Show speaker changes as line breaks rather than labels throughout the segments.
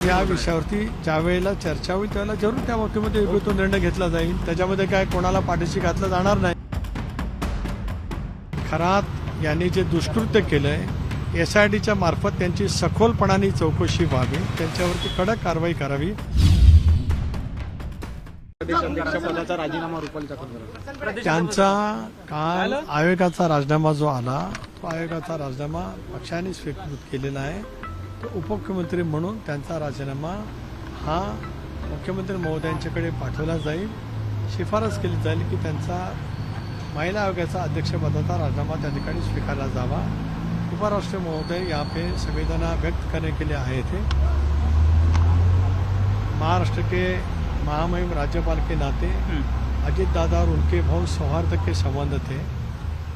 या विषयावरती ज्या वेळेला चर्चा होईल त्यावेळेला जरूर त्या बाबतीमध्ये योग्य तो निर्णय घेतला जाईल. त्याच्यामध्ये काय कोणाला पाठीशी घातलं जाणार नाही. खरात यांनी जे दुष्कृत्य केलंय SITच्या मार्फत त्यांची सखोलपणाने चौकशी व्हावी, त्यांच्यावरती कडक कारवाई करावी.
अध्यक्षपदाचा राजीनामा रुपाली चाकणकर
त्यांचा काल आयोगाचा राजीनामा जो आला तो आयोगाचा राजीनामा पक्षाने स्वीकृत केलेला आहे. तो उपमुख्यमंत्री म्हणून त्यांचा राजीनामा हा मुख्यमंत्री महोदयांच्याकडे पाठवला जाईल. शिफारस केली जाईल की त्यांचा महिला आयोगाचा अध्यक्षपदाचा राजीनामा त्या ठिकाणी स्वीकारला जावा. उपराष्ट्रपति महोदय यहाँ पे संवेदना व्यक्त करने के लिए आए थे. महाराष्ट्र के महामहिम राज्यपाल के नाते अजित दादा और उनके बहुत सौहार्द के संबंध थे.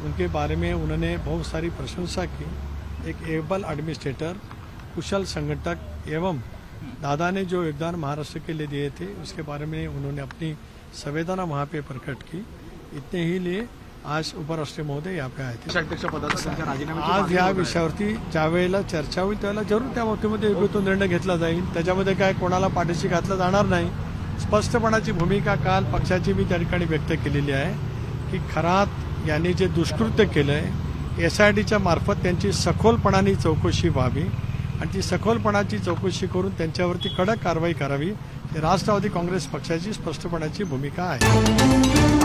उनके बारे में उन्होंने बहुत सारी प्रशंसा की. एक एबल एडमिनिस्ट्रेटर, कुशल संगठक एवं दादा ने जो योगदान महाराष्ट्र के लिए दिए थे उसके बारे में उन्होंने अपनी संवेदना वहाँ पे प्रकट की. इतने ही लिए आज उपराष्ट्रपति महोदय यहाँ पे आए थे.
अध्यक्षपदाचा त्यांच्या राजीनाम्याची
आज
मागणी
या
होत आहे.
विषयावरती ज्या वेळेला चर्चा होईल त्यावेळेला जरूर त्या बाबतीमध्ये योग्य तो निर्णय घेतला जाईल. त्याच्यामध्ये काय कोणाला पाठीशी घातलं जाणार नाही. स्पष्टपणाची भूमिका काल पक्षाची मी त्या ठिकाणी व्यक्त केलेली आहे की खरात यांनी जे दुष्कृत्य केलंय SITच्या मार्फत त्यांची सखोलपणाने चौकशी व्हावी आणि ती सखोलपणाची चौकशी करून त्यांच्यावरती कडक कारवाई करावी. राष्ट्रवादी काँग्रेस पक्षाची स्पष्टपणाची भूमिका आहे.